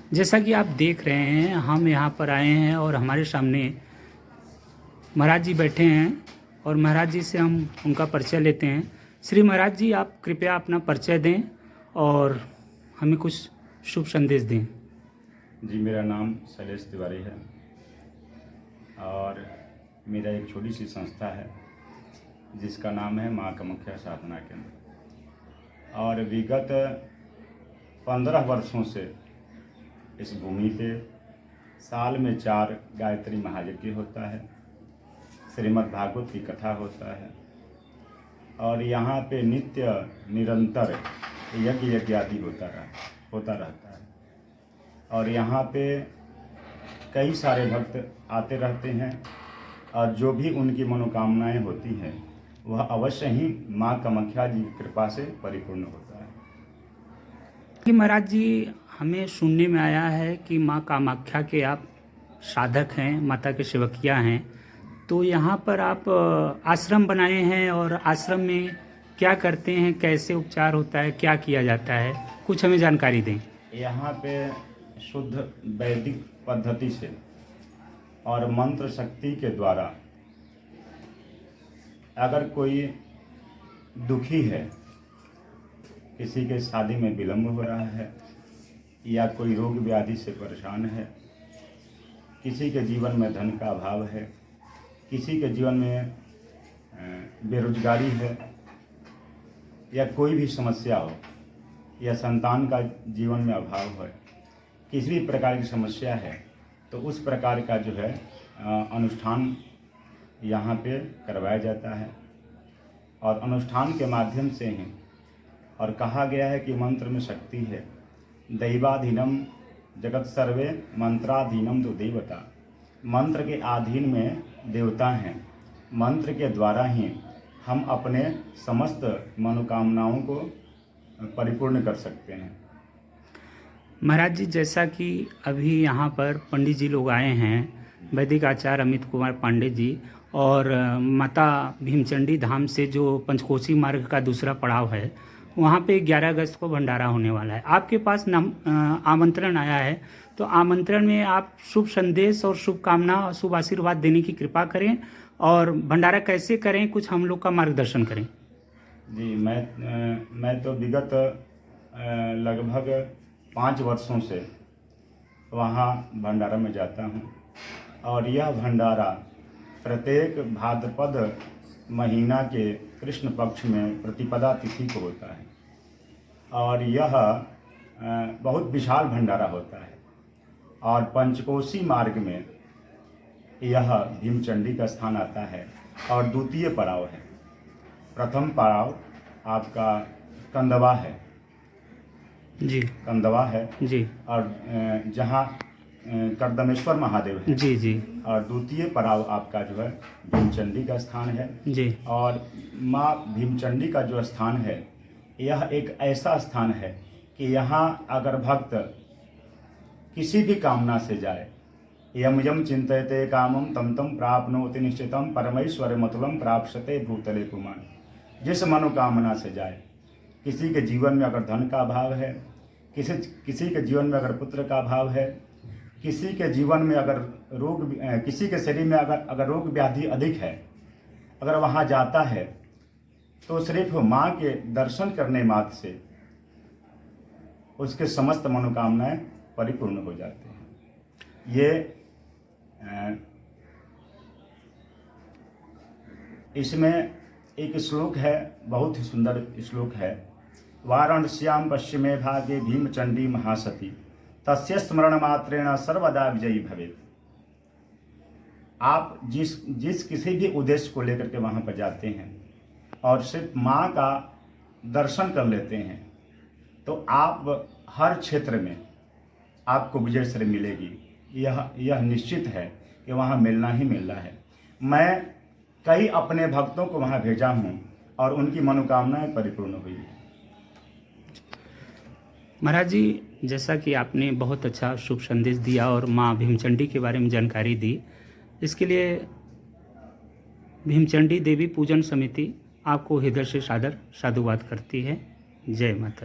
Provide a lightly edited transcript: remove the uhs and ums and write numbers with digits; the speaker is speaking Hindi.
जैसा कि आप देख रहे हैं, हम यहाँ पर आए हैं और हमारे सामने महाराज जी बैठे हैं और महाराज जी से हम उनका परिचय लेते हैं। श्री महाराज जी, आप कृपया अपना परिचय दें और हमें कुछ शुभ संदेश दें। जी, मेरा नाम शैलेश तिवारी है और मेरा एक छोटी सी संस्था है जिसका नाम है माँ कामाख्या साधना केंद्र। और विगत 15 वर्षों से इस भूमि पे साल में 4 गायत्री महायज्ञ होता है, श्रीमद् भागवत की कथा होता है और यहाँ पे नित्य निरंतर यज्ञ आदि होता रहता है। और यहाँ पे कई सारे भक्त आते रहते हैं और जो भी उनकी मनोकामनाएं होती हैं वह अवश्य ही माँ कामाख्या जी की कृपा से परिपूर्ण होता है। कि महाराज जी, हमें सुनने में आया है कि माँ कामाख्या के आप साधक हैं, माता के सेवकिया हैं, तो यहाँ पर आप आश्रम बनाए हैं और आश्रम में क्या करते हैं, कैसे उपचार होता है, क्या किया जाता है, कुछ हमें जानकारी दें। यहाँ पे शुद्ध वैदिक पद्धति से और मंत्र शक्ति के द्वारा अगर कोई दुखी है, किसी के शादी में विलम्ब हो रहा है या कोई रोग व्याधि से परेशान है, किसी के जीवन में धन का अभाव है, किसी के जीवन में बेरोजगारी है या कोई भी समस्या हो या संतान का जीवन में अभाव है, किसी भी प्रकार की समस्या है, तो उस प्रकार का जो है अनुष्ठान यहाँ पे करवाया जाता है। और अनुष्ठान के माध्यम से ही, और कहा गया है कि मंत्र में शक्ति है, दैवाधीनम जगत सर्वे मंत्राधीनम तो देवता। मंत्र के अधीन में देवता हैं। मंत्र के द्वारा ही हम अपने समस्त मनोकामनाओं को परिपूर्ण कर सकते हैं। महाराज जी, जैसा कि अभी यहाँ पर पंडित जी लोग आए हैं, वैदिक आचार्य अमित कुमार पांडे जी, और माता भीमचंडी धाम से जो पंचकोशी मार्ग का दूसरा पड़ाव है, वहाँ पे 11 अगस्त को भंडारा होने वाला है। आपके पास आमंत्रण आया है, तो आमंत्रण में आप शुभ संदेश और शुभकामना और शुभ आशीर्वाद देने की कृपा करें और भंडारा कैसे करें, कुछ हम लोग का मार्गदर्शन करें। जी, मैं तो विगत लगभग 5 वर्षों से वहाँ भंडारा में जाता हूँ और यह भंडारा प्रत्येक भाद्रपद महीना के कृष्ण पक्ष में प्रतिपदा तिथि को होता है और यह बहुत विशाल भंडारा होता है। और पंचकोशी मार्ग में यह भीमचंडी का स्थान आता है और द्वितीय पड़ाव है। प्रथम पड़ाव आपका कंदवा है जी, कंदवा है जी, और जहाँ कर्दमेश्वर महादेव है जी, जी, और द्वितीय पड़ाव आपका जो है भीमचंडी का स्थान है जी। और माँ भीमचंडी का जो स्थान है, यह एक ऐसा स्थान है कि यहाँ अगर भक्त किसी भी कामना से जाए, यम यम चिंतयते कामम तम तम प्राप्नोति निश्चितम परमेश्वर मतुलम प्राप्स्यते भूतले पुमान। जिस मनोकामना से जाए, किसी के जीवन में अगर धन का अभाव है, किसी के जीवन में अगर पुत्र का अभाव है, किसी के जीवन में अगर किसी के शरीर में अगर रोग व्याधि अधिक है, अगर वहाँ जाता है तो सिर्फ माँ के दर्शन करने मात्र से उसके समस्त मनोकामनाएं परिपूर्ण हो जाते हैं। ये इसमें एक श्लोक है, बहुत ही सुंदर श्लोक है। वाराणस्याम पश्चिमे भागे भीमचंडी महासती तस्य स्मरण मात्रेण सर्वदा विजयी भवेत्। आप जिस किसी भी उद्देश्य को लेकर के वहाँ पर जाते हैं और सिर्फ माँ का दर्शन कर लेते हैं, तो आप हर क्षेत्र में आपको विजय श्री मिलेगी। यह निश्चित है कि वहाँ मिलना ही मिलना है। मैं कई अपने भक्तों को वहाँ भेजा हूँ और उनकी मनोकामनाएं परिपूर्ण हुई है। महाराज जी, जैसा कि आपने बहुत अच्छा शुभ संदेश दिया और माँ भीमचंडी के बारे में जानकारी दी, इसके लिए भीमचंडी देवी पूजन समिति आपको हृदय से सादर साधुवाद करती है। जय माता दी।